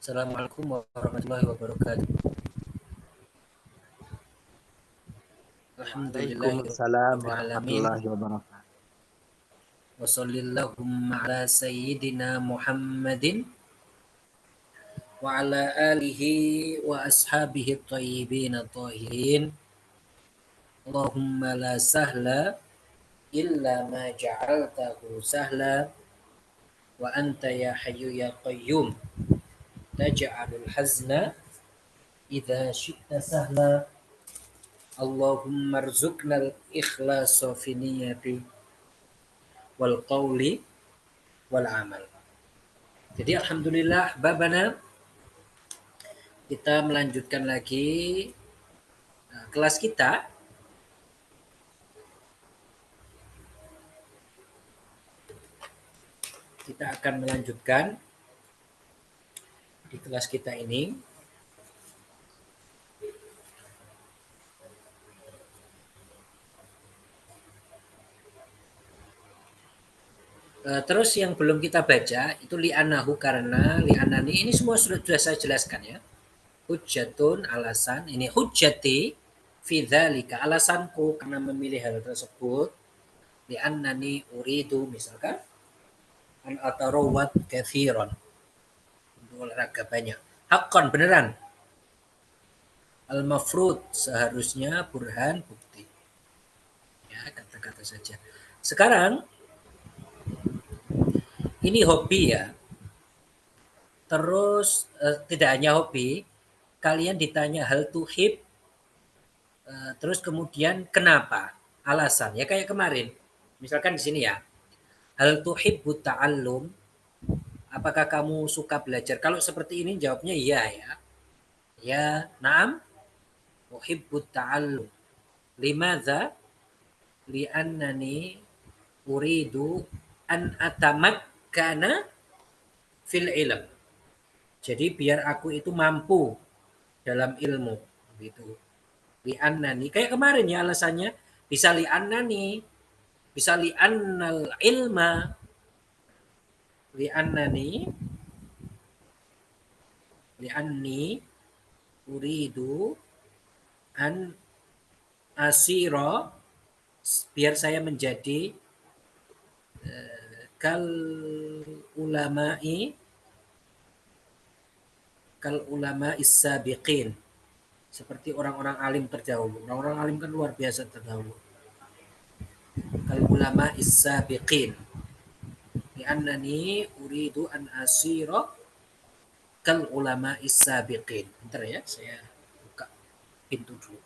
Assalamualaikum warahmatullahi wabarakatuh. Waalaikumsalam Alhamdulillahirabbil alamin. warahmatullahi wabarakatuh. Wa sallallahu ala sayyidina Muhammadin wa ala alihi wa ashabihi thayyibin tahirin. Allahumma la sahla illa ma ja'altahu sahla wa anta ya hayyu ya qayyum taj'alul hazna idza syi'ta sahla. Allahumma rzuqnal ikhlasa fi niyyati wal qawli wal amal. Jadi alhamdulillah babana, kita melanjutkan lagi kelas kita. Kita akan melanjutkan di kelas kita ini. Terus yang belum kita baca itu li'anahu, karena li'anani ini semua sudah saya jelaskan ya. Hujjatun, alasan, ini hujjati fi dzalika, alasanku karena memilih hal tersebut. Li'annani uridu, misalkan an atarawat kathiran, untuk olahraga banyak. Haqqan, beneran. Al-mafrud, seharusnya, burhan, bukti. Ya, kata-kata saja. Sekarang ini hobi ya. Terus tidak hanya hobi, kalian ditanya hal tuhib, terus kemudian kenapa, alasan ya, kayak kemarin. Misalkan di sini ya, hal tuhibbut ta'allum, apakah kamu suka belajar? Kalau seperti ini jawabnya iya ya. Ya, na'am, uhibbut ta'allum. Limadza? Li'annani uridu an atamakkana fil ilm. Jadi biar aku itu mampu dalam ilmu, gitu. Li'annani, kayak kemarin ya alasannya, bisa li'annani, bisa li'annal ilma, li'annani, li'anni uridu an asiro, biar saya menjadi kal ulama'i, kal ulama is-sabiqin, seperti orang-orang alim terdahulu. Orang-orang alim kan luar biasa terdahulu. Kal ulama is-sabiqin. Li'annani uridu an asira kal ulama is-sabiqin. Bentar ya, saya buka pintu dulu.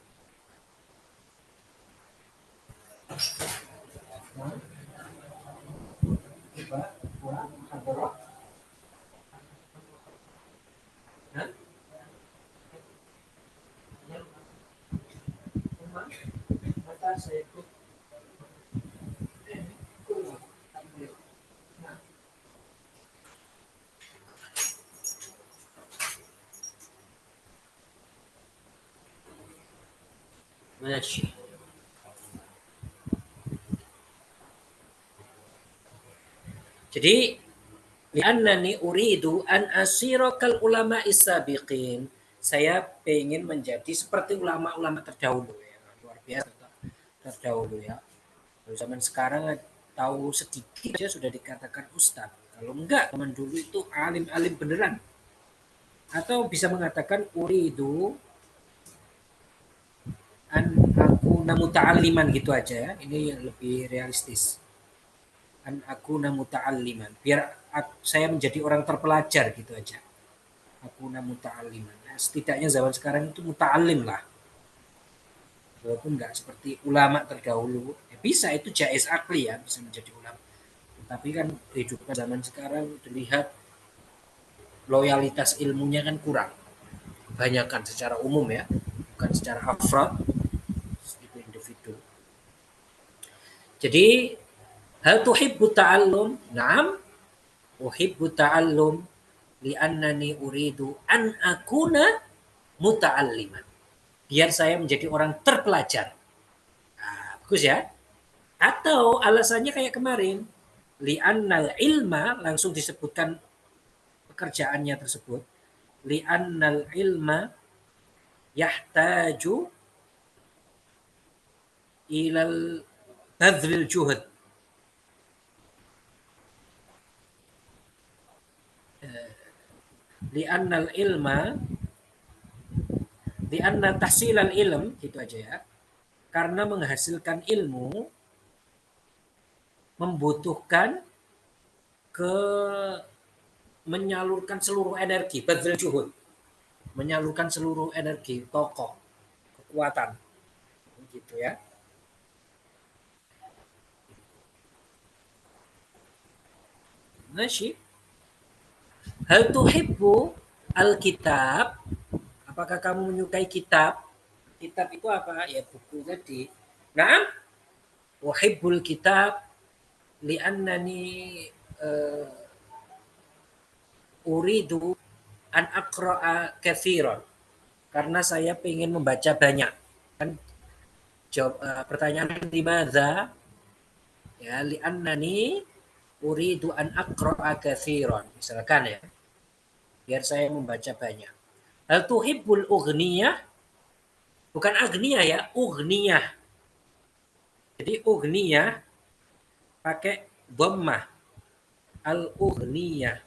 Masih. Jadi li'annani uridu an asira kal ulama is-sabiqin, saya pengen menjadi seperti ulama-ulama terdahulu ya, luar biasa terdahulu ya. Kalau zaman sekarang tahu sedikit aja sudah dikatakan ustadz. Kalau enggak, zaman dulu itu alim-alim beneran. Atau bisa mengatakan uridu an aku namu ta'aliman gitu aja ya. Ini lebih realistis. An aku namu ta'aliman. Biar saya menjadi orang terpelajar gitu aja. Aku namu ta'aliman. Nah, setidaknya zaman sekarang itu muta'alim lah. Walaupun nggak seperti ulama terdahulu. Ya bisa itu jais akli ya, bisa menjadi ulama. Tapi kan kehidupan zaman sekarang dilihat loyalitas ilmunya kan kurang. Banyakkan secara umum ya, bukan secara afrod, itu individu. Jadi hal tuhibbu ta'allum? Naam, uhibbu ta'allum li'annani uridu an akuna muta'alliman. Biar saya menjadi orang terpelajar. Nah, bagus ya. Atau alasannya kayak kemarin, li'annal ilma langsung disebutkan pekerjaannya tersebut. Li'annal ilma yahtaju ilal badril juhud. Li'annal ilma li'anna tahsilal ilm gitu aja ya. Karena menghasilkan ilmu membutuhkan ke menyalurkan seluruh energi, badril juhud, menyalurkan seluruh energi, tokoh, kekuatan, gitu ya. Masih. Hal tuhibbu alkitab? Apakah kamu menyukai kitab? Kitab itu apa? Ya buku tadi. Nah, uhibbul kitab li'annani uh, uridu an aqra'a kathiran. Karena saya ingin membaca banyak. Kan jawab pertanyaan di mana? Ya, li'annani uridu an aqra'a kathiran. Misalkan ya. Biar saya membaca banyak. Hal tuhibbul ughniyah? Bukan agnia ya, ughniyah. Jadi ughniyah pakai dhammah. Al ughniyah.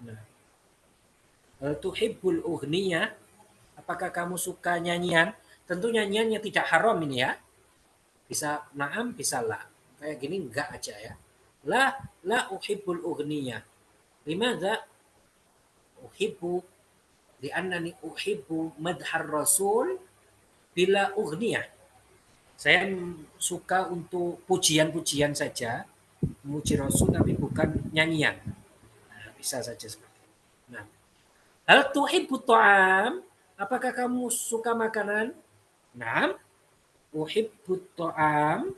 Nah, hal tuhibbul ughniyah? Apakah kamu suka nyanyian? Tentu nyanyiannya tidak haram ini ya. Bisa naam, bisa la. Kayak gini enggak aja ya. La uhibbul ughniyah. Limadha uhibbu li'annani uhibbu madhar rasul bila ughniyah. Saya suka untuk pujian-pujian saja, memuji Rasul tapi bukan nyanyian. Nah, bisa saja seperti itu. Nah, hal tuhibbu ta'am? Apakah kamu suka makanan? Nah, uhibbu ta'am.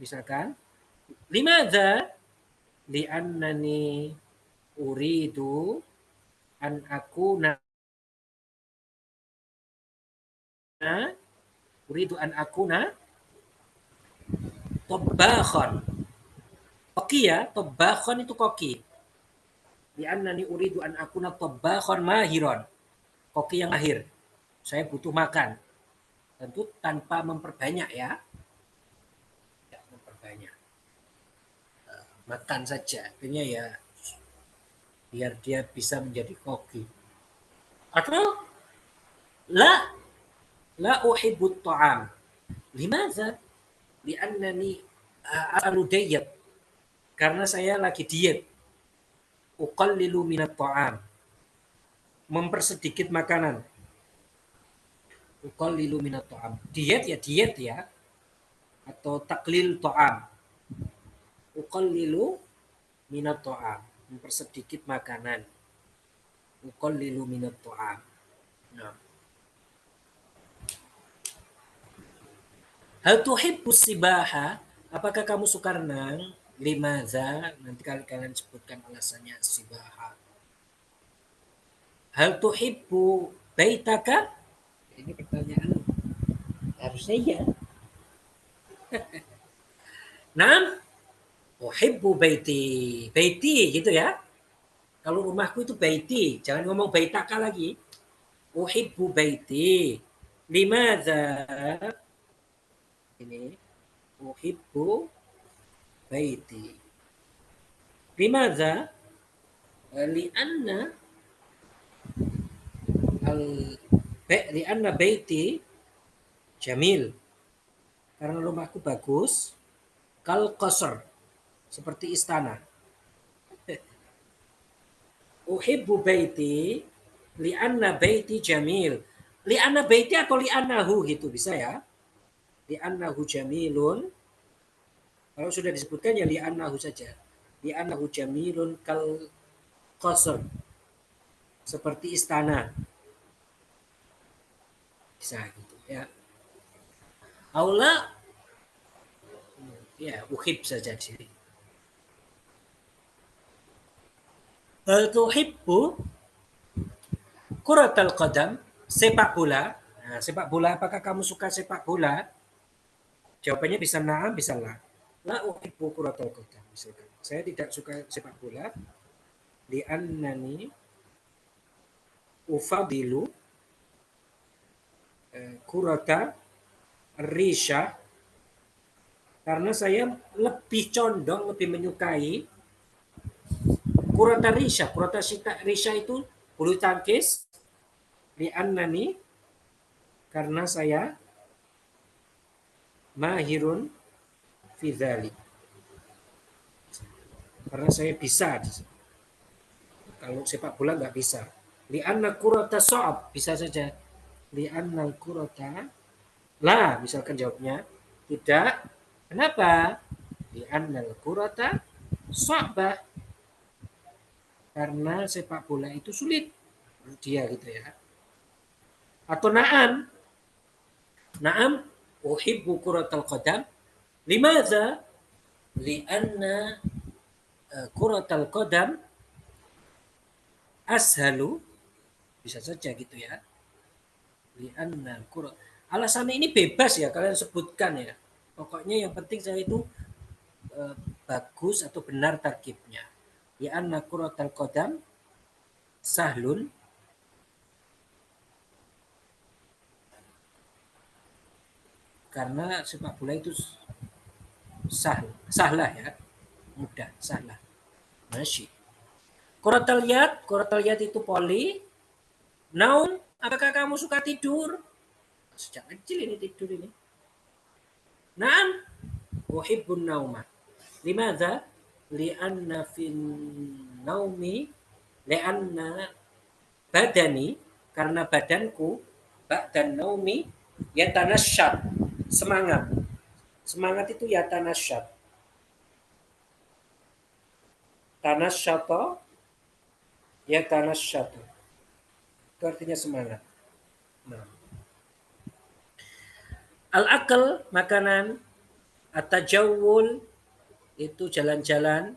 Misalkan, limadha? Li'annani uridu an akuna uridu an akuna tobakhon. Koki ya, tobakhon itu koki. Li'annani uridu an akuna tobakhon mahiron. Koki yang mahir. Saya butuh makan. Tentu tanpa memperbanyak ya. Tidak memperbanyak. Makan saja. Akhirnya ya biar dia bisa menjadi koki. Atau la uhibbut ta'am. Limadha? Li'annani alu diet. Karena saya lagi diet. Uqallilu minat ta'am. Mempersedikit makanan. Uqallilu minat ta'am. Diet ya. Atau taklil ta'am. Uqallilu minat ta'am. Mempersedikit makanan. Uqallilu minat ta'am. Nah. Hal tuhibbus sibaha? Apakah kamu suka renang? Limadha? Nanti kalian sebutkan alasannya sibaha. Hal tuhibbu baitaka? Ini pertanyaan harusnya ya. Nah, uhibbu baiti. Baiti gitu ya. Kalau rumahku itu baiti, jangan ngomong baitaka lagi. Uhibbu baiti. Limadza? Ini uhibbu baiti. Limadza? Lianna al lianna baiti jamil. Karena rumahku bagus. Kal qasr, seperti istana. Uhibbu baiti li'anna baiti jamil. Li'anna baiti atau li'annahu gitu bisa ya. Li'annahu jamilun. Kalau sudah disebutkan ya li'annahu saja. Li'annahu jamilun kal qasr, seperti istana. Bisa gitu ya. Aula ya uhib saja di sini. Hal tuhibbu kuratal qadam, sepak bola. Nah, sepak bola, apakah kamu suka sepak bola? Jawabannya bisa na'am, bisa la. La uhibbu kuratal qadam misalkan. Saya tidak suka sepak bola li'annani ufadilu kurata risha, karena saya lebih condong, lebih menyukai kurata risha. Kurata risha itu bulu tangkis. Li'annani, karena saya mahirun fidhali, karena saya bisa. Kalau sepak bola nggak bisa. Li'anna kurata so'ab, bisa saja. Li'anna kurata la, misalkan jawabnya tidak. Kenapa? Li'anna kurata so'bah, karena sepak bola itu sulit menurut dia gitu ya. Atau na'am, na'am uhibbu kuratal qadam. Limadza? Li'anna kuratal qadam ashalu, bisa saja gitu ya. Li'anna kurat. Alasannya ini bebas ya, kalian sebutkan ya. Pokoknya yang penting saya itu bagus atau benar tarkibnya. Li'anna kuratal qadam sahlun, karena sepak bola itu sahlah ya, mudah, sahlah. Masih. Kuratal yad itu poli. Naum, apakah kamu suka tidur? Sejak kecil ini tidur ini. Naam, uhibbun nauma. Limadza? Li'anna fin naumi, li'anna badani, karena badanku ba'dan naumi yatanasyat, semangat. Semangat itu yatanasyat. Tanasyata yatanasyatu. Itu artinya semangat. Nah. Al-akal, makanan. At-tajawul, itu jalan-jalan.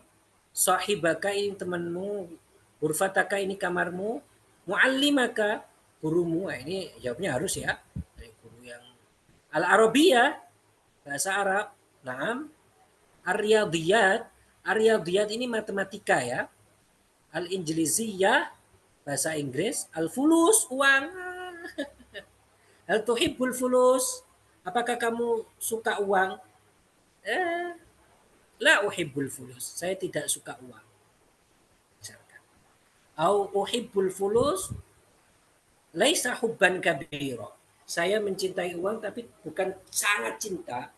Sahibaka, ini temanmu. Ghurfataka, ini kamarmu. Muallimaka, gurumu. Nah, ini jawabnya harus ya. Guru yang Al-Arabiyah, bahasa Arab. Naam. Ar-Riyadiyat. Ar-Riyadiyat ini matematika ya. Al-Injiliziyah, bahasa Inggris. Al-Fulus, uang. Hal tuhibbul fulus. Apakah kamu suka uang? Eh, la uhibbul fulus. Saya tidak suka uang. Misalkan. Au uhibbul fulus laisa hubban kabira. Saya mencintai uang tapi bukan sangat cinta.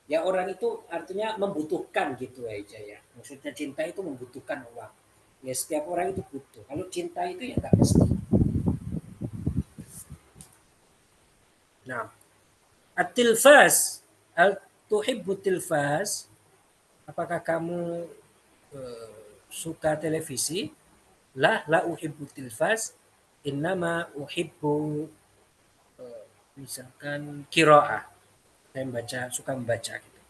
Ya orang itu artinya membutuhkan gitu aja ya. Maksudnya cinta itu membutuhkan uang. Ya setiap orang itu butuh. Kalau cinta itu ya tak mesti. Nah, at-tilfas, al-tuhibbu tilfas, apakah kamu eh, suka televisi? La uhibbu tilfas, innama uhibbu misalkan qiraah. Saya suka membaca gitu.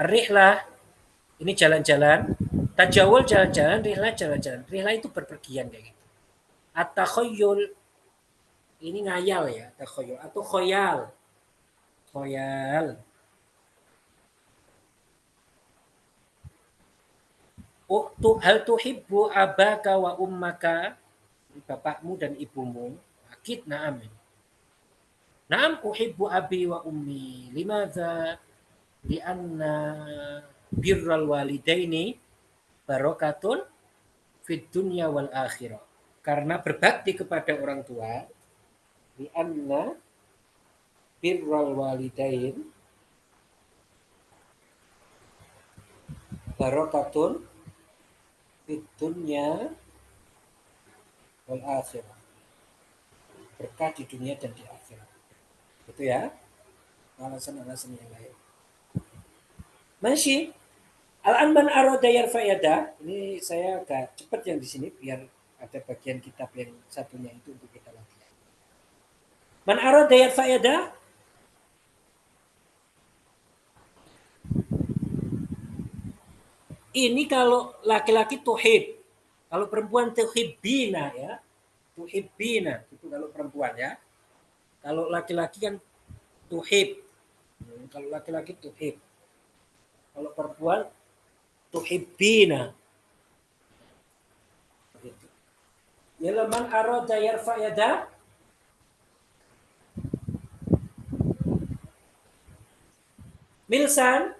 Ar-rihlah, ini jalan-jalan. Tajawul jalan-jalan, rihlah jalan-jalan. Rihlah itu berpergian kayak gitu. At-takhayyul, ini ngayal ya, takhayyul atau khoyal. Khoyal. Hal tuhibbu abaka wa ummaka, bapakmu dan ibumu. Akid na'am. Na'am uhibbu abi wa ummi. Limadza? Lianna birral walidaini barokatun fid dunya wal akhirah. Karena berbakti kepada orang tua, lianna birral walidain barokatun fid dunya wal akhirah. Berkah di dunia dan di akhirat. Itu ya. Alasan-alasan yang lain. Masih Al-Anman aroda yarfa yada. Ini saya agak cepat yang di sini biar ada bagian kitab yang satunya itu untuk kita latihan. Man aroda yarfa yada. Ini kalau laki-laki tuhib. Kalau perempuan tuhibbina ya. Tuhibbina itu kalau perempuan ya. Kalau laki-laki kan tuhib. Kalau laki-laki tuhib. Kalau perempuan tuhibbina. Gitu. Yala man aroda yarfa yada. Milsan.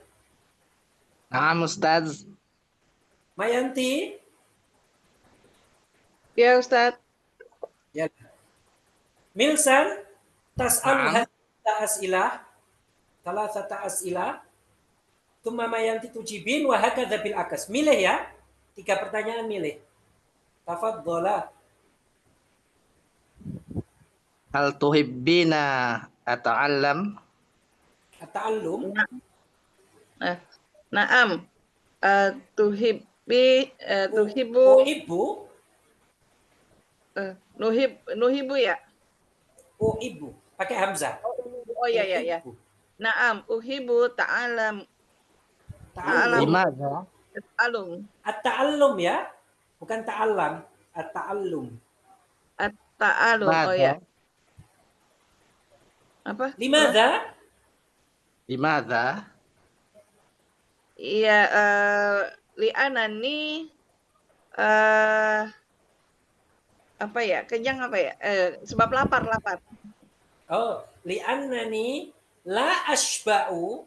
Naam Ustaz. Mayanti. Ya Ustadz. Ya. Milsan. Tas'alu Naam. hadza as'ilah. Thalathata as'ilah. Tsumma mayanti tujibin wa hakadza bil akas. Milih ya. 3 pertanyaan milih. Tafadhala. Hal tuhibbina ata'allam? At-ta'allum. Naam. Tuhibu. Uhibbu. Nuhibu ya. Uhibbu. Pakai hamzah. Oh ya ya ya. Uhibbu. Naam. Uhibu ta'alam. Ta'allum. Limadza? Ta'alum. At-ta'allum ya. Bukan ta'allam. At-ta'allum. Ta'alum. Oh ya. Limadza? Apa? Limadza? Limadza? Iya. Li'anani. Apa ya? Kenyang apa ya? Sebab lapar. Oh, li'annani la ashba'u.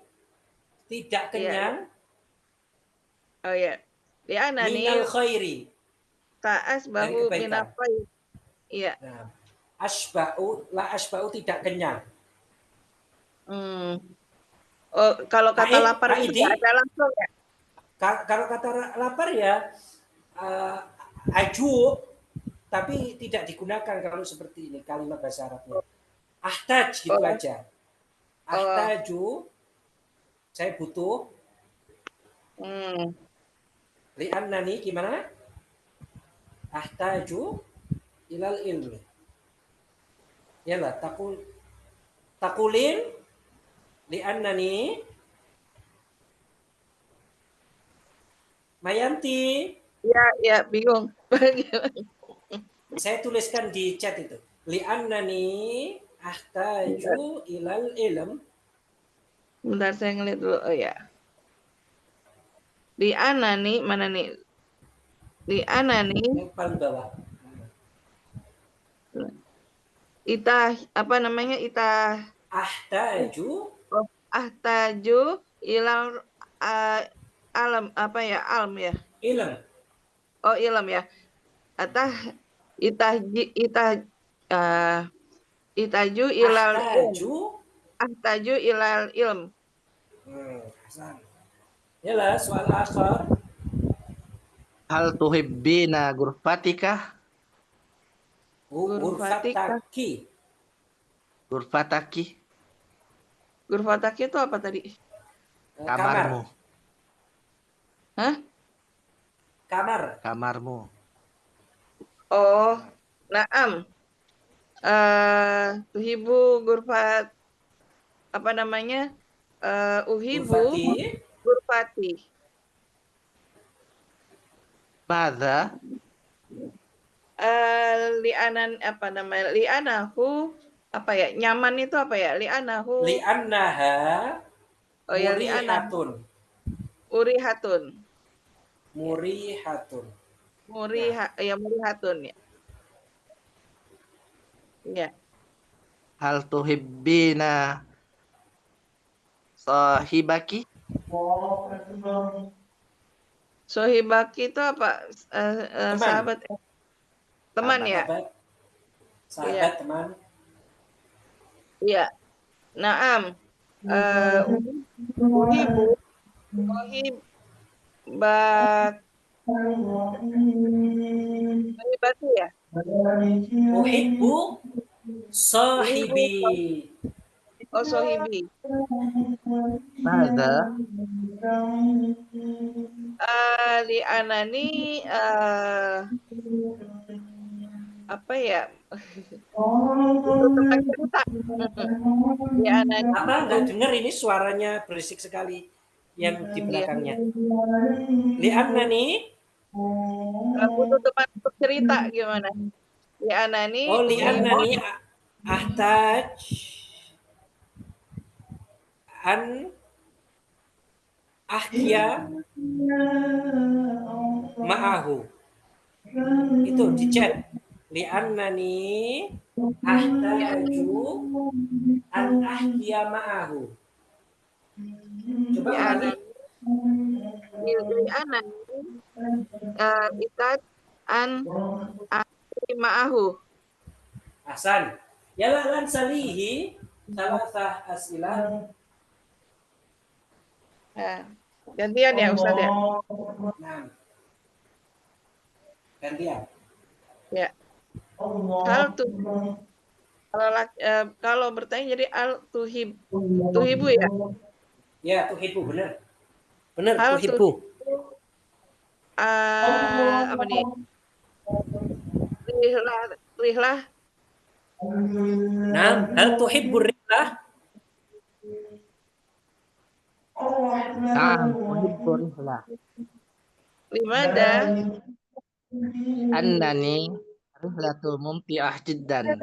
Tidak kenyang. Oh ya. Li'anani Minal khairi. ta'asbahu Dari kebaikan. minafai. Iya. Nah, ashba'u, la ashba'u tidak kenyang. Oh, kalau kata lapar itu Idi? ada langsung ya? Kalau kata lapar ya aju, tapi tidak digunakan kalau seperti ini kalimat bahasa Arabnya. Ahtaj gitu aja. Ahtaju, saya butuh. Li'annani gimana? Ahtaju ilal ilmi. Yalah, takulin li'annani Mayanti. Ya, bingung. Saya tuliskan di chat itu. Li'annani ahtaju ilal ilm. Bentar saya ngeliat dulu. Oh ya. Li'anani, mana nih? Li'anani. Yang paling bawah. Itah, apa namanya? Itah. Ahtaju. Ahtaju ilal alam, apa ya? Alm ya? Ilm. Oh, ilm ya. Itaju ilal Ahtaju ilal ilm. Hasan. Yalah, soal akhir. Hal tuhibbina gurfatika? Gurfataki. Gurfataki? Gurfataki itu apa tadi? Kamarmu. Hah? Kamar. Kamarmu. Oh, naam. Tuhibu gurfat, apa namanya? Uhibu gurfati. Madza? Li'anan, apa namanya? Li'anahu, apa ya? Nyaman itu apa ya? Li'anahu. Li'annaha Oh ya, murihatun. Urihatun. Murihatun. Ya, murihatun ya. Ya. Hal tuhibbina sahibaki? Sohibaki itu apa? Teman. Sahabat, teman ya? Sahabat, Iya, sahabat, teman. iya. Naam. Uhibu, sohibak, sohibati ya? Uhibbu Uhibu, sahibi. oh sohibi. Madza? Li anani apa ya? Itu tentang cerita. Li anani Apa? itu Nggak dengar ini suaranya berisik sekali yang di ya. belakangnya. Li'annani, Butuh teman untuk cerita gimana? Li anani oh uhibbu li'annani ahtaj an ahkia ma'ahu. Itu di chat. Li'annani ahtaju an ahkia ma'ahu. Coba li ulangi. anani li anani ikat an ahli ma'ahu. Hasan. Yala lan salihi salasah asilah. Nah, gantian ya Ustadz ya? Nah, gantian. Ya. Hal tuh kalau bertanya jadi tuhibu ya. Ya, tuhibu benar. Benar, Hal tuhibu. tuhibu apa nih? Rihlah, rihlah. Nah, hal tuhibbu rihlah? Na'am, uhibbu rihlah. Limada Annani rihlatu mumti'ah jiddan.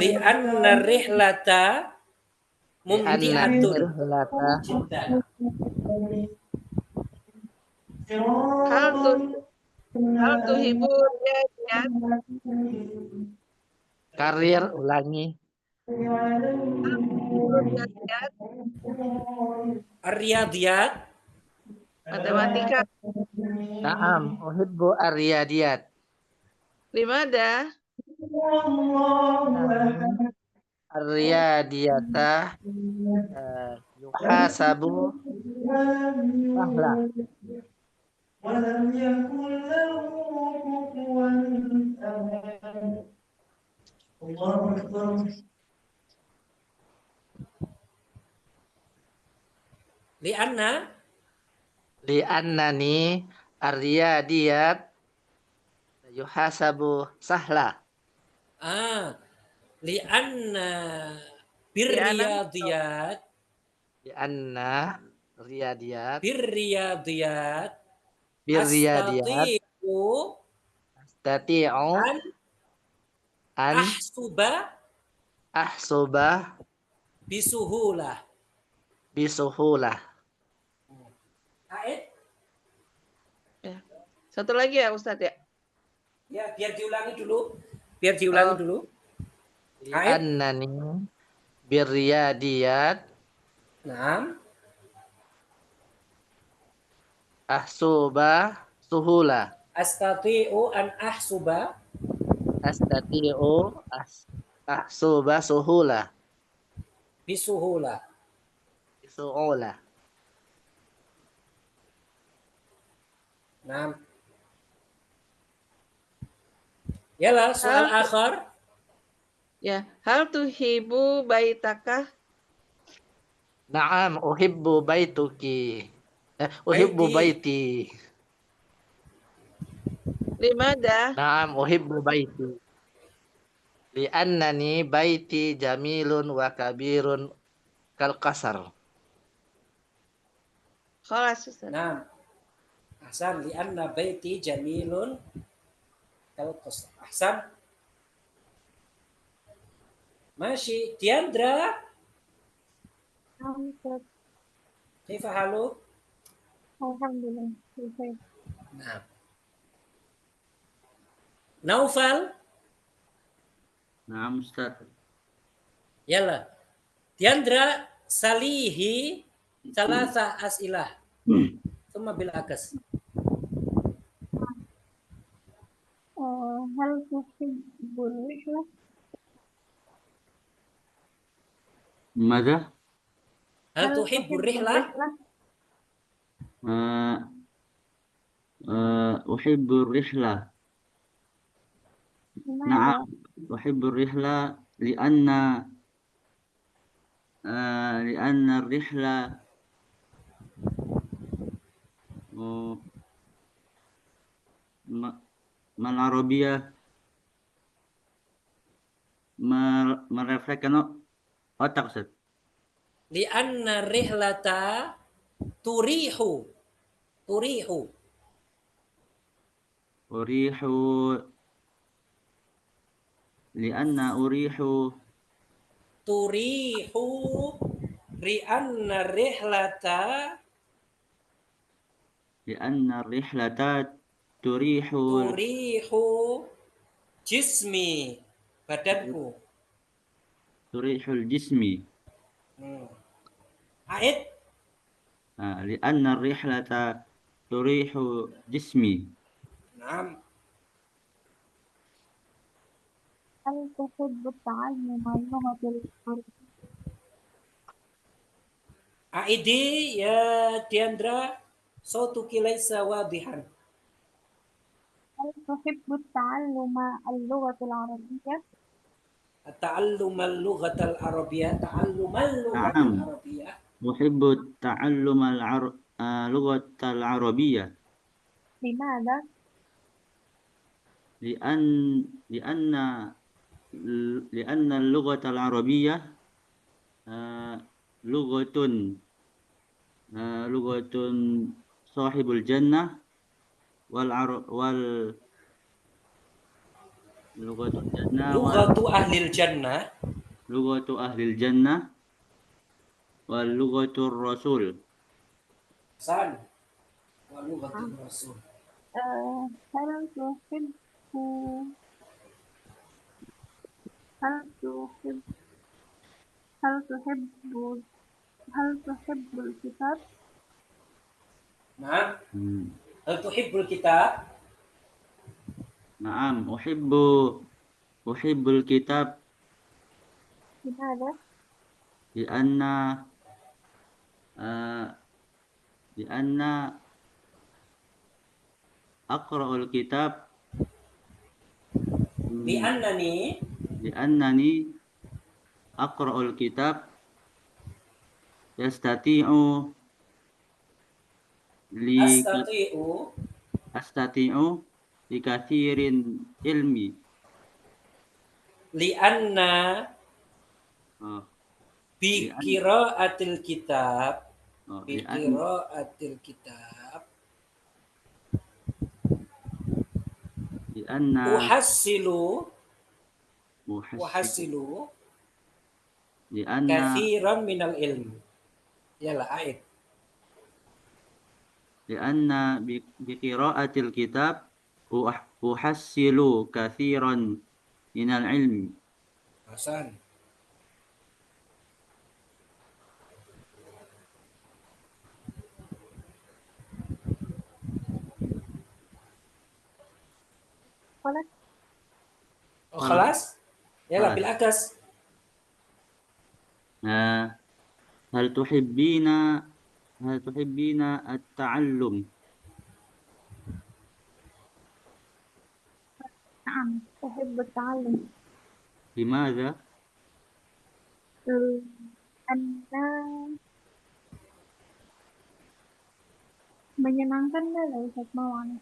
Li anna rihlata Li'annani mumti'atun rihlata jiddan. hal tuh hal tuhibu ya karir ulangi. ya Ar-riyadiyat, matematika. Na'am, uhibbu ar-riyadiyat. Limada Annani ar-riyadiyata yuhasabu sahla. li anna Li'annani ar-riyadiyat yuhasabu sahla. li anna di anak birriyadiyat Li'anna riyadiyat birriyadiyat birriyadiyat astati'u tati'u an an ahsuba ahsuba bisuhulah. bisuhulah. Aid, ya. Satu lagi ya Ustadz ya. ya biar diulangi dulu. Biar diulangi Oh, dulu. Aid, Li'annani birriyadiyat nah, ahsuba suhula. astati'u an ahsuba Astati'u ahsuba suhula. bisuhulah. Bisuhula. Nah, yala soal hal akhar. ya hal tuhibu baitaka Naam, uhibbu baituki. Uhibbu Baiti. baiti. limada Naam, uhibbu baiti. Li'annani baiti jamilun wa kabirun kal kasar. khalas Ustadz. Nah, Hasan li anna baiti jamilun kal qasr. Ahsan. Masih Diandra, kaifa haluk? Alhamdulillah. Baik. Nah. Naufal, Naam Ustaz. Yalla. Diandra salihi salasa as'ilah. Thumma bil akas. هل تحب الرحلة؟ ماذا؟ Hal tuhibbur rihlah? أحب الرحلة. نعم أحب الرحلة لأن الرحلة ما العربية merefleksikan otak Ustaz. Li'anna rihlata turihu. Turihu. لأن أريح Turihu li'anna rihlata لأن الرحلة تريح turihu jismi, badanku. تريح الجسم. A'id. لأن الرحلة تريح جسمي. Naam. هل تحب تعلم اللغة العربية؟ Aidi ya Diandra, sautuki laisa wadihan. هل تحب تعلم اللغة العربية؟ Ta'allum al-lughat al-arabiyyah, ta'allum al-lughat نعم al-arabiyyah. أحب تعلم اللغة العربية. لماذا؟ لأن اللغة العربية لغة صاحب الجنة Lughatu ahlil jannah. لغة أهل الجنة ولغة الرسول. San. Wa lughatul rasul. هل تحب هل تحب هل تحب هل تحب الكتاب؟ Nah, hal tuhibbul kitab? نعم أحب الكتاب لماذا؟ لأن أقرأ الكتاب لأنني أقرأ الكتاب أستطيع لكثير علمي. Li'anna biqira'atil kitab. Biqira'atil kitab. Uhassilu kathiran minal ilm. Yalah, Aid. لأن بقراءة الكتاب أحصل كثيرا من العلم. Hasan. Oh, khalas? Yalah, bil akas. هل تحبين التعلم؟ نعم أحب التعلم. لماذا؟ Menyenangkan lah Ustaz,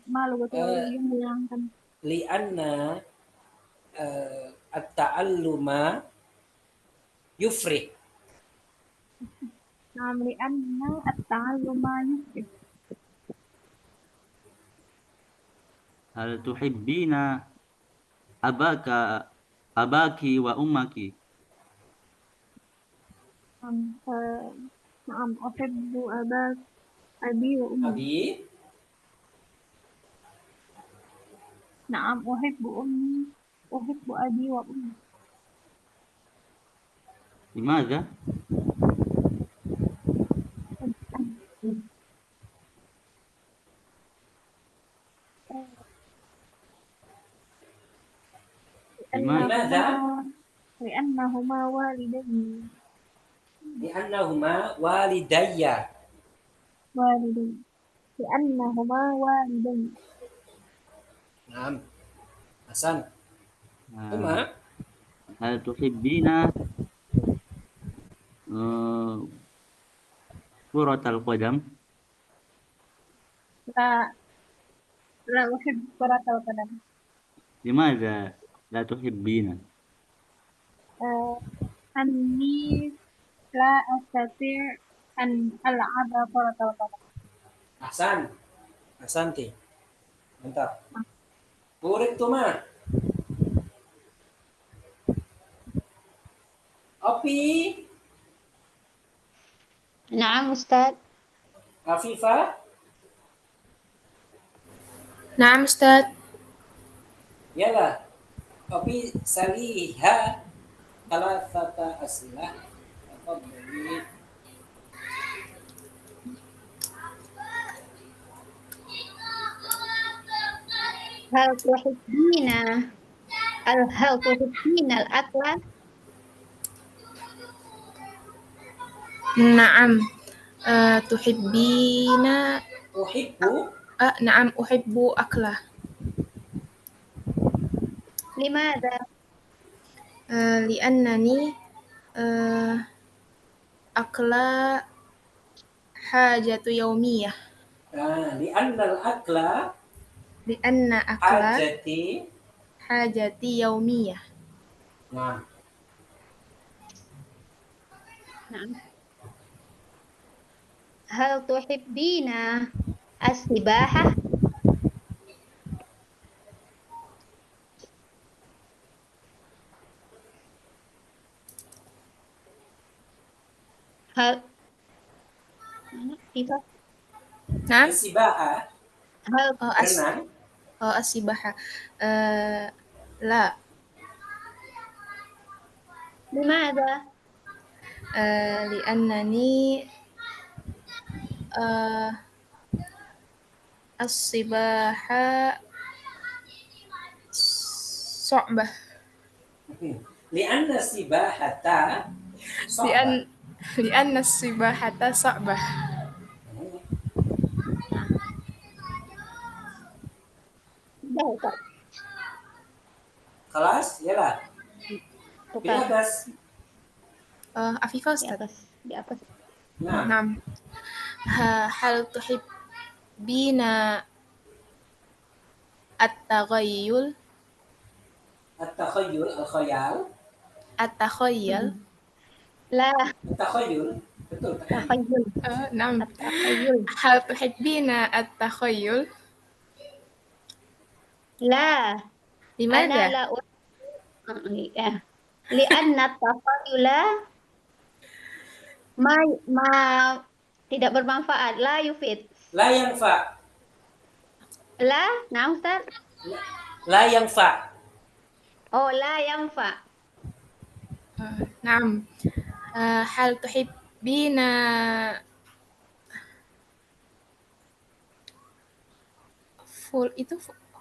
malu betul yang menyenangkan. Li'anna at-ta'alluma yufrih. Nah, li'anna at-ta'alluma yufrih. هل تحبين أباك وأمك؟ نعم أحب أبي وأمي. نعم أحب أمي أحب أبي وأمي. لماذا؟ Limadha? لأنهما والدين Li'annahuma walidayya. والدين لأنهما والدين Naam. Hasan. آه، Uma? هل تحبين كرة القدم؟ لا لا أحب كرة القدم لماذا لا تحبين؟ أني لا أستطيع أن ألعب كرة القدم Hasan. Hasanti. Mantap. Burik tuh mah. Opi. نعم أستاذ. Afifah. نعم أستاذ. Yalah. Opi saliha. Thalathata as'ilah. Tafadhali. هل تحبين الأكل؟ نعم. تحبين Uhibbu. نعم أحب أكله. لماذا؟ لأنني أكل حاجة يومية. Li'annal akla. لأن أكل Hajati. حاجتي يومية. Nah. نعم. هل تحبين السباحة؟ هل كيف؟ نعم. Sibaha. هل Berenang. السباحة. لا. لماذا؟ لأنني السباحة صعبة. Li'anna sibahata. لأن السباحة صعبة. Kelas, yalah. Bila Bukan. bas. عفيفة Di أستاذ. atas. Di atas. Nah. نعم. هل تحبين التخيل؟ At-takhayyul, al-khayal. التخيل. لا. At-takhayyul. Betul. تخيل. نعم. التخيل. هل تحبين التخيل؟ لا. أنا لماذا؟ لا لأن التخيل ما tidak bermanfaat. لا يفيد. La yanfa. لا. نعم أستاذ. La yanfa. Oh, لا ينفع. نعم. هل تحبين itu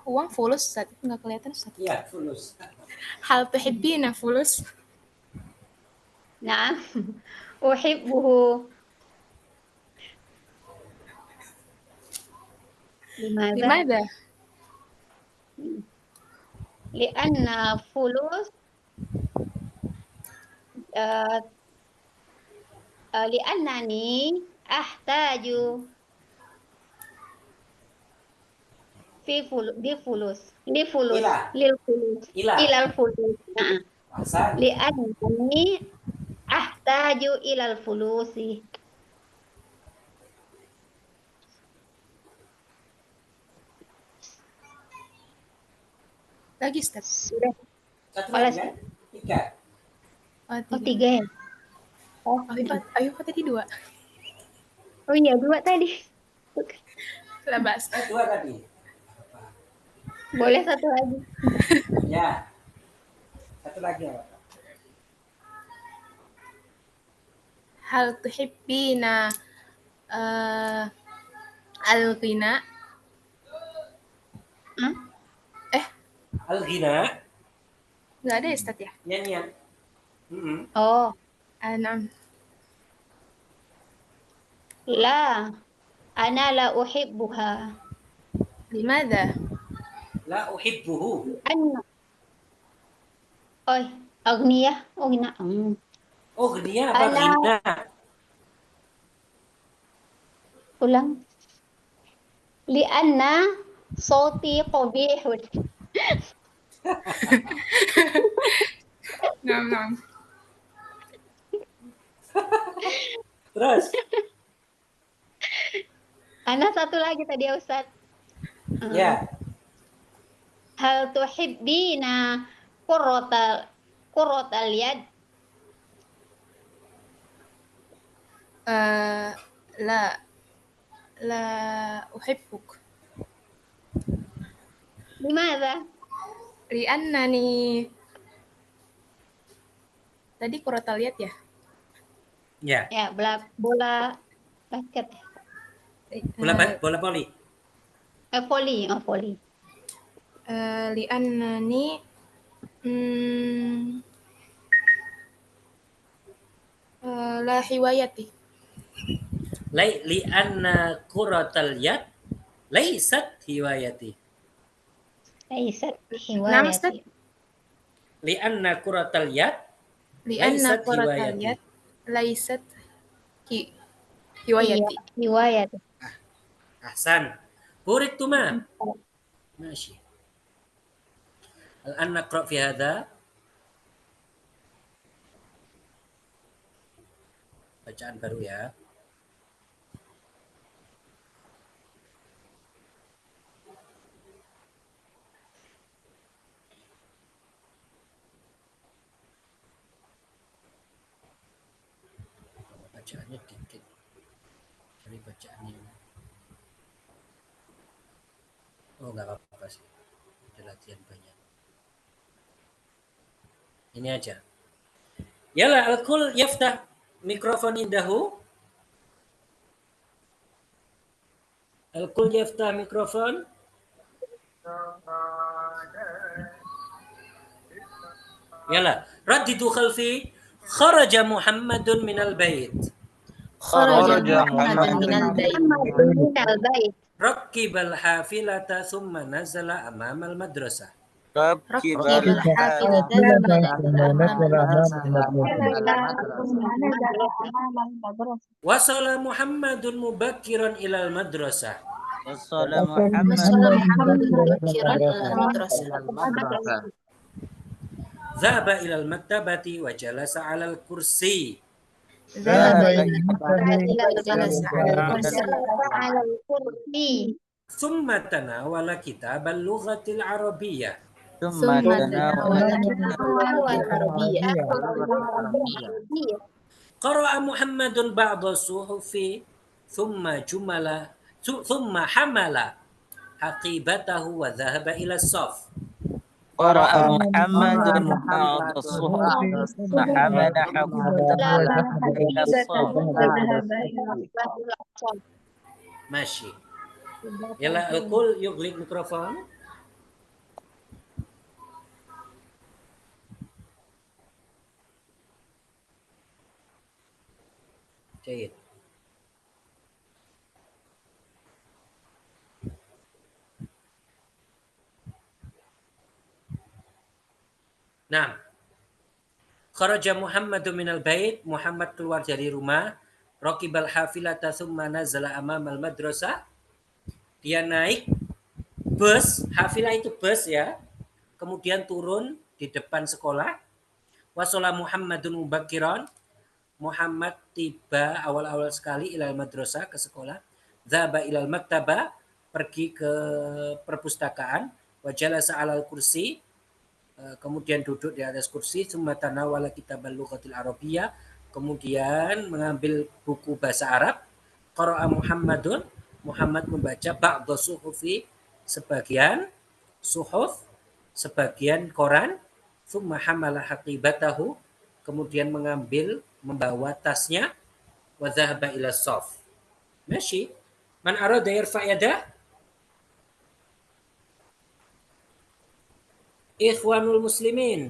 uang fulus Ustaz? Itu nggak kelihatan Ustaz. Iya, fulus. هل تحبين fulus؟ نعم. أحبه. لماذا؟ لماذا؟ لأن فلوس لأنني أحتاج لفلوس إلى الفلوس. نعم. لأنني أحتاج إلى الفلوس. Lagi Ustaz. Sudah. Satu lagi kan? 3. Oh, Oh, 3. 3 ya? Oh, Ayo tadi 2. oh iya 2 tadi. Labas. 2 tadi. Boleh 1 lagi. Ya. 1 lagi ya, Pak. Hal tuhibbina al-ghina? Al-ghina, Nggak ada ya, Ustaz ya? nyanyian. Oh, Naam. la. Ana la uhibbuha. Limadha? La uhibbuhu. Anna. Oh, aghniyah. Oh, ghina. Oh, ghina apa Ala. ghina? Ulang. Lianna soti qabihun. Naam. Terus, Ana satu lagi tadi ya Ustaz. ya. Hal tuhibbina qurratal yad. La uhibbuk. Limadha? Li'annani tadi qurratal yad ya? Ya. Ya, bola basket. Bola voli. Voli, voli. Li'annani la hiwayati. Li anna kuratal yad laisat hiwayati. Laisat Nama, Ustaz? hiwayati. Li anna kuratal yad Li'anna laisat qurratal hiwayati. yad laisat hiwayati. Hiwayati. Ahsan. Burik tuma. Masya. Al-an naqra fi hadha. Bacaan baru ya. Bacaannya dikit. Cari bacaannya. Oh, nggak apa-apa sih. Ada latihan banyak. Ini aja. Yala al-kul yaftah mikrofon indahu. Al-kul yaftah mikrofon. Yala. Raddidu khalfi. Kharaja Muhammadun minal bait. Kharaja Muhammadun minal bait. Minal bait. Rakkibal hafilata thumma nazala amamal madrasah. Rakibal hafilata Wasala Muhammadun mubakkiran ilal madrasah. Muhammadun mubakkiran ilal madrasah. Dhaba ilal maktabati wa jalasa alal kursi. Dhahaba ilal jalasa Alal kursi. Thumma tanawala kitab al-lughatil arabiyyah. Summa tanawala kitabal arabiyyah. Qara'a Muhammadun ba'da suhufi thumma hamala haqibatahu wa dhahaba ila as-saf. قرأ محمد بعض الصحف فحمل حقيبته إلى الصف. Masyi. Yala al-kul yughliq mikrofon. Jayid. Nah, kharaja Muhammadu minal bait. Muhammad keluar dari rumah. Raqibal hafilata thumma nazala amamal madrasah. Dia naik bus, hafilah itu bus ya. Kemudian turun di depan sekolah. Wasala Muhammadun mubakkiran. Muhammad tiba awal-awal sekali ilal madrasah, ke sekolah. Dhaba ilal maktabah, pergi ke perpustakaan. Wajalasa alal kursi, kemudian duduk di atas kursi. Tsumma tanawala kitabal lughatil arabiyyah, kemudian mengambil buku bahasa Arab. Qara'a Muhammadun, Muhammad membaca ba'dha suhufi, sebagian suhuf, sebagian koran. Tsumma hamala haqibatahu, kemudian membawa tasnya. wa dhahaba ila saf. ماشي. من أراد يرفع يده. إخوانul muslimin.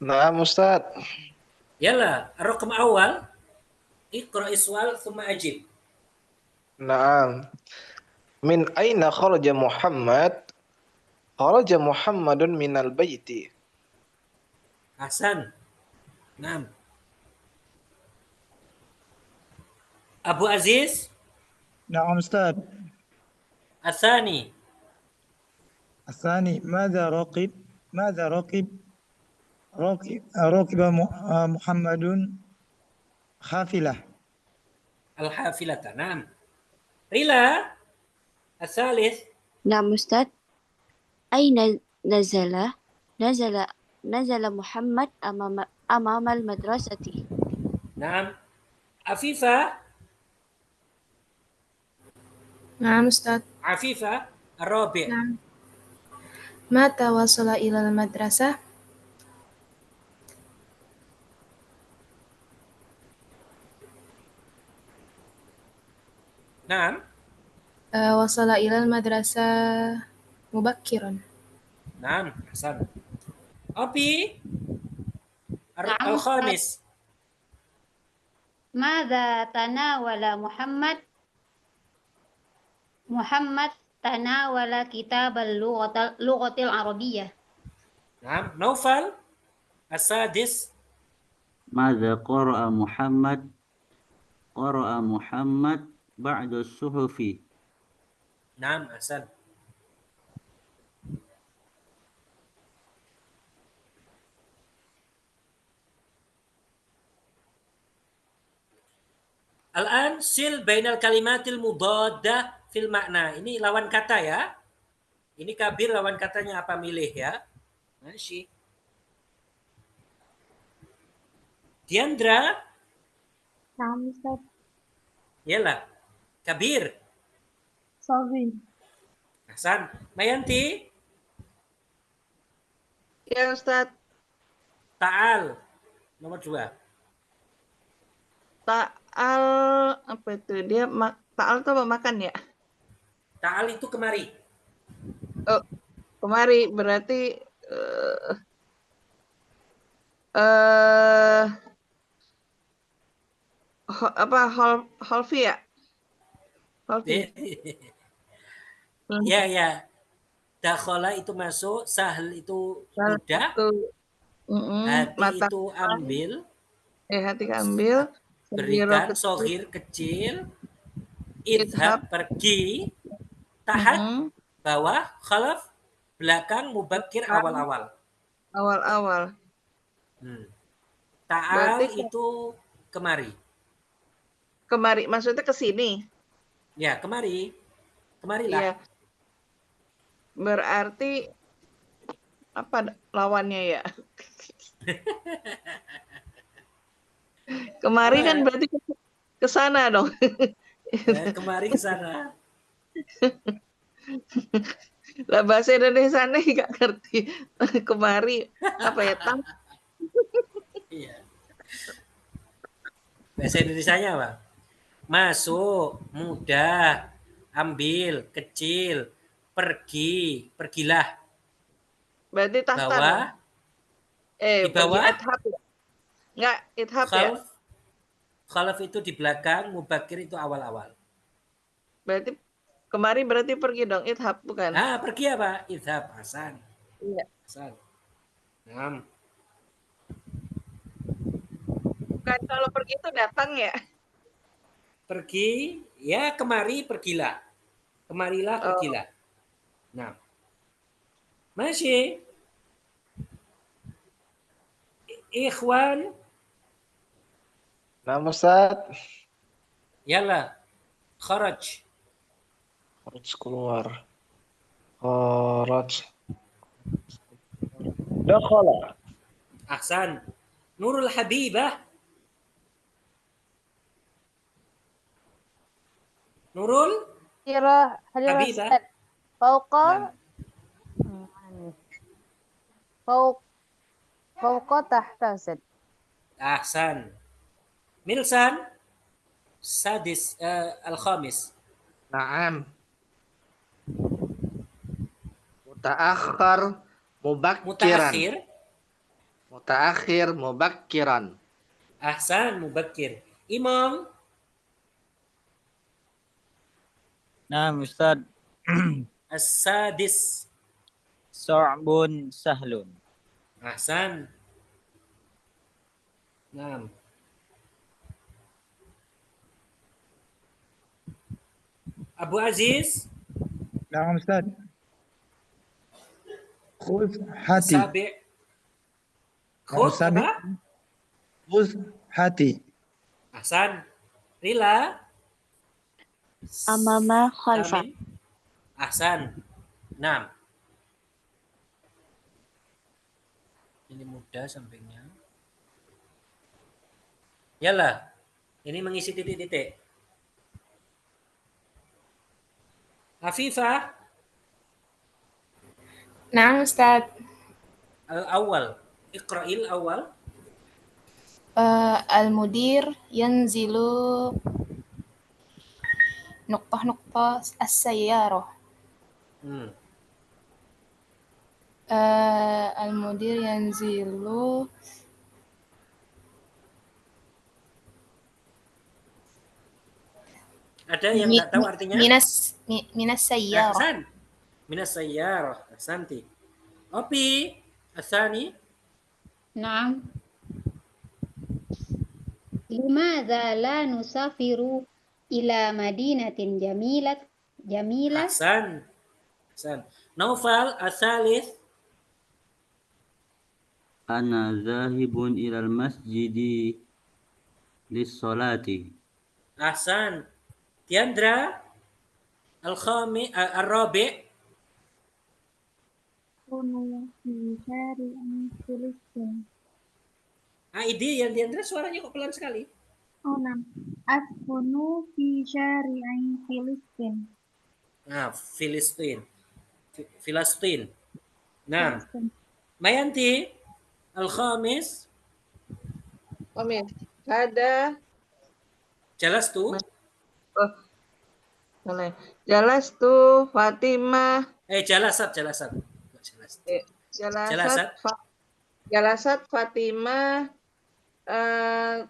نعم أستاذ. يلا الرقم أول. اقرأ السؤال ثم أجب. نعم. من أين خرج محمد؟ خرج محمد من البيت. أحسن. نعم. أبو عزيز. نعم أستاذ. الثاني. الثاني ماذا ركب محمد حافلة. الحافلة. نعم. ريلا. الثالث. نعم أستاذ. أين نزل محمد أمام المدرسة. نعم. عفيفة. نعم أستاذ. عفيفة. الرابع. نعم. متى وصل إلى المدرسة؟ نعم. وصل إلى المدرسة مبكرا. نعم. أحسن. أبي. نعم الخامس. ماذا تناول محمد تناول كتاب اللغة العربية. نعم. نوفل. السادس. ماذا قرأ محمد؟ قرأ محمد بعض الصحف. نعم. أحسن. Al-an sil bainal kalimatil mudaddah fil makna. Ini lawan kata ya. Ini kabir lawan katanya apa milih ya. Masih. Diandra. نعم أستاذ. Yalah. Kabir. صافي. Hasan. Mayanti. Ya Ustadz. Ta'al. Nomor 2. Ta'al apa itu? Dia ta'al itu apa makan ya? Ta'al itu kemari. Oh, kemari berarti Holfi ya? Holfi. Ya. Dakhala itu masuk, sahl itu mudah, hati itu ambil, hati ambil, berikan, sohir kecil, idhab pergi, tahat bawah, khalaf belakang, mubakir awal-awal. Awal-awal. Ta'al itu kemari. Kemari maksudnya ke sini. Ya, kemari. Kemarilah. Iya. Berarti apa lawannya ya? Kemari kan berarti ke sana dong. Kemari ke sana. Lah bahasa Indonesia nih nggak ngerti. Kemari apa ya? Iya. Bahasa Indonesianya apa? Masuk, mudah, ambil, kecil, pergi, pergilah. Berarti tahta. Bawah. Di bawah. Ithab. Enggak, ithab ya. Khalaf itu di belakang, mubakir itu awal-awal. Berarti kemari berarti pergi dong, ithab bukan? Pergi apa? Ithab, Hasan. Iya. Hasan. 6. Bukan kalau pergi itu datang ya? Pergi, ya kemari pergilah. Kemarilah pergilah. Nah. Masih. Ikhwan. Nah, Ustaz. Yalla. Kharaj. Kharaj keluar. Kharaj. Dakhala. Ahsan. Nurul Habibah. Nurul Habibah. Fauqa tahta Ustaz. Ahsan. Milsan. Sadis al-khamis. Naam. Mutaakhir mubakkiran. Mutaakhir. Mutaakhir mubakkiran. Ahsan, mubakkir. Imam. Nah, Ustaz. As-sadis. Sa'bun sahlun. Ahsan. Naam. Abu Aziz. نعم أستاذ. خذ هاتي. Sabi. Khud Sabi. apa? خذ هاتي. Ahsan. Rila. أمام خلف. Amin. Ahsan. Naam. Ini mudah sampingnya. Yalah. Ini mengisi titik-titik. Afifah. Nah, Ustaz. Al-awwal. Iqra'il awal. Al-mudir yanzilu nuqtah as-sayyarah. Al-mudir yanzilu Ada yang nggak tahu artinya? minas sayyarah. Ahsan. Minas sayyarah. Ahsanti. Opi. Asani. Naam. Limadza la nusafiru ila madinatin jamilah. Ahsan. Ahsan. Naufal. Asalis. Ana zahibun ilal masjidi lis-salati. Ahsan. Tiandra. Al-khami. Al-rabi'. Kunu fi syari'in Filistin. Aidi yang Tiandra suaranya kok pelan sekali. Oh, 6. Askunu fi syari'in Filistin. Nah, Filistin. Filistin. Nah, Mayanti. Al-khamis. Khamis. Hada. Jelas tuh. Jalastu Fatimah. Jalasat. Jalasat Fatimah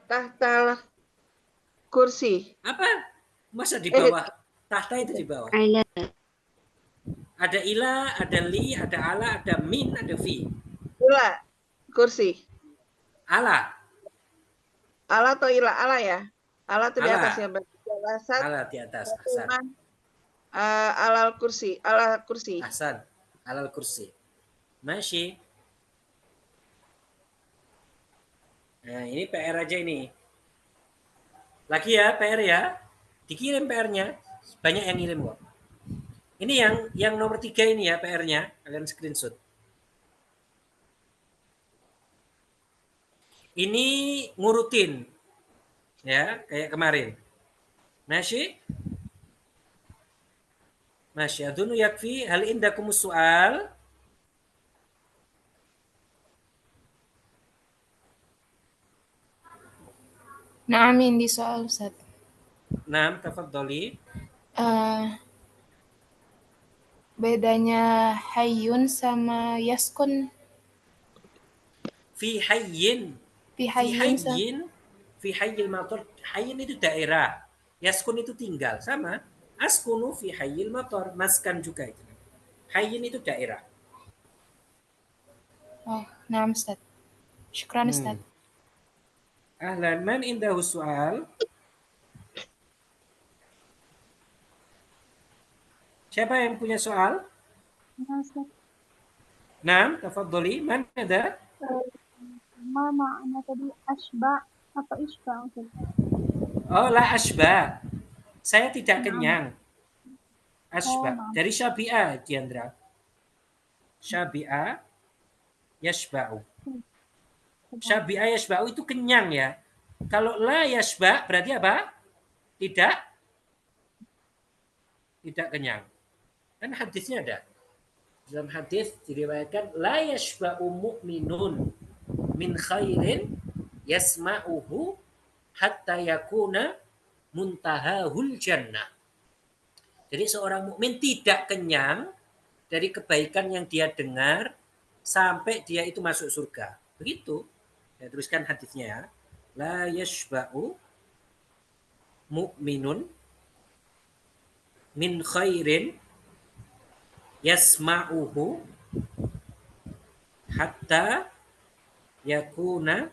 tahtal kursi. Apa? Masa di bawah? Tahta itu di bawah. Ada ila, ada li, ada ala, ada min, ada fi. Ila kursi. Ala. Ala atau ila? Ala ya. Ala itu di Ala. atasnya. Jalasat Ala di atas. Ahsan. Fatimah alal kursi. Ala kursi. Ahsan. Alal kursi. Masih. Nah, ini PR aja ini. Lagi ya, PR ya. Dikirim PR-nya. Banyak yang ngirim kok. Ini yang nomor 3 ini ya PR-nya. Kalian screenshot. Ini ngurutin. Ya, kayak kemarin. Masih? Masih. Adunu yakfi. Hal indakumus soal. Naam, di soal Ustaz. Naam, tafadholi. Bedanya hayyun sama yaskun. Fi hayyin. Fi hayyin. Fi hayyil matar. Hayyin itu daerah. Yaskun itu tinggal. Sama. Askunu fi hayyil matar. Maskan juga itu. Hayyin itu daerah. Oh, naam Ustaz. Syukran Ustaz. Ahlan, man indahu soal? Siapa yang punya soal? Naam, tafadholi. Man ada? Ma makna tadi asba apa isba? Oh, la asba. Saya tidak kenyang. Asba. Dari syabi'a, Diandra. Syabi'a yashba'u. Syabi'a yashba'u itu kenyang ya. Kalau la yashba' berarti apa? Tidak kenyang. Kan hadisnya ada. Dalam hadis diriwayatkan la yashba'u mu'minun min khairin yasma'uhu hatta yakuna muntahahul jannah. Jadi seorang mukmin tidak kenyang dari kebaikan yang dia dengar sampai dia itu masuk surga. Begitu. Saya teruskan hadisnya ya. La yashba'u mu'minun min khairin yasma'uhu hatta yakuna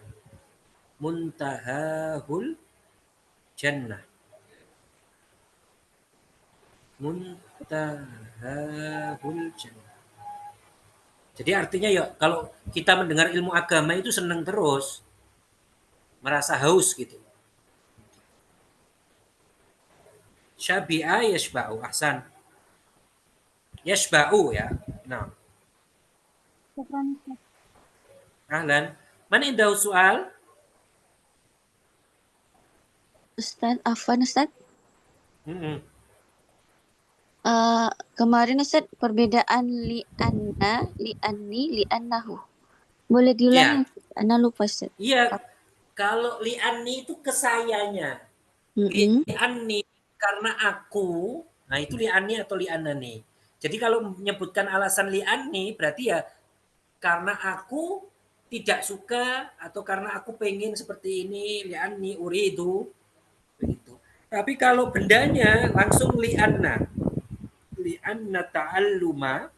muntahahul jannah. Muntahahul jannah. Jadi artinya ya kalau kita mendengar ilmu agama itu senang terus, merasa haus gitu. Syabi'a yashba'u, ahsan. Yashba'u ya. Nah. Syukran Ustaz. Ahlan. Man indahu soal? Ustaz, afwan Ustaz. Mm-mm. Kemarin Ustaz perbedaan li'anna, li'anni, li'annahu. Boleh diulangi? Ana lupa Ustaz. Iya. Kalau li'anni itu kesayanya. Li'anni karena aku. Nah itu li'anni atau li'annani. Jadi kalau menyebutkan alasan li'anni berarti ya karena aku tidak suka atau karena aku pengen seperti ini, li'anni uridu. Begitu. Tapi kalau bendanya langsung li'anna ta'alluma.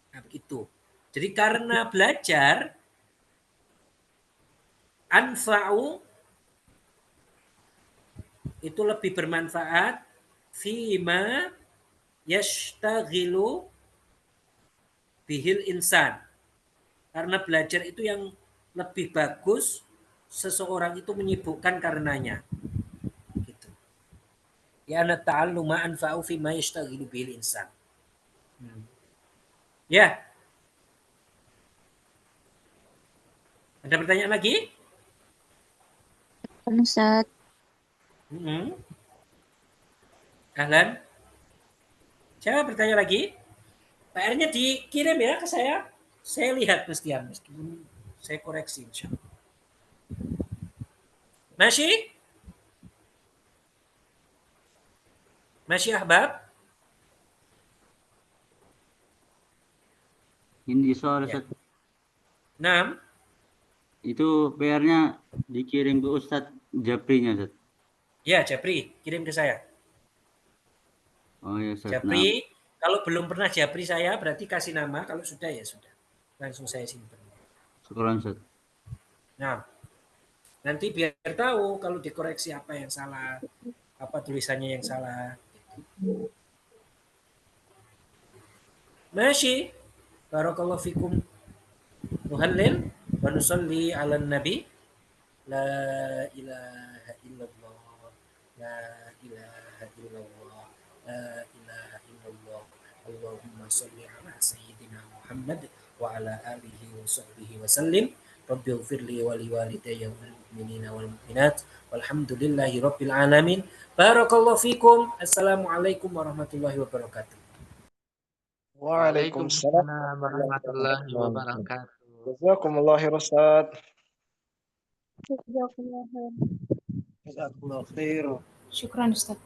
Nah begitu. Jadi karena belajar anfa'u itu lebih bermanfaat fima yashtaghilu bihil insan. Karena belajar itu yang lebih bagus seseorang itu menyibukkan karenanya. Gitu. Ya ana ta'alluma anfa'u fima yashtaghilu bihil insan. Ya. Ada pertanyaan lagi? Ustaz. Ahlan. Siapa bertanya lagi? PR-nya dikirim ya ke saya. Saya lihat meskipun saya koreksi insyaallah. Masih? Masih ahbab? Ini soal Ustaz. Nah. Itu PR-nya dikirim ke Ustadz Japrinya Ustaz. Ya, Japri, kirim ke saya. Oh ya Ustaz. Japri, kalau belum pernah Japri saya berarti kasih nama, kalau sudah ya sudah. Langsung saya simpan. Syukran Ustaz. Nah, nanti biar tahu kalau dikoreksi apa yang salah, apa tulisannya yang salah. Masih. Barakallahu fikum. Nuhallil wa nusalli ala nabi. La ilaha illallah. La ilaha illallah. La ilaha illallah. Allahumma salli ala sayyidina Muhammad wa ala alihi wa sahbihi wa sallim. Rabbi ighfirli wa liwalidayya wal mu'minina wal mu'minat. Walhamdulillahi rabbil alamin. Barakallahu fikum. Assalamualaikum warahmatullahi wabarakatuh. Waalaikumsalam warahmatullahi wabarakatuh. Jazakumullah khair Ustaz. Jazakumullah khair. Jazakumullah khair. Syukran Ustaz.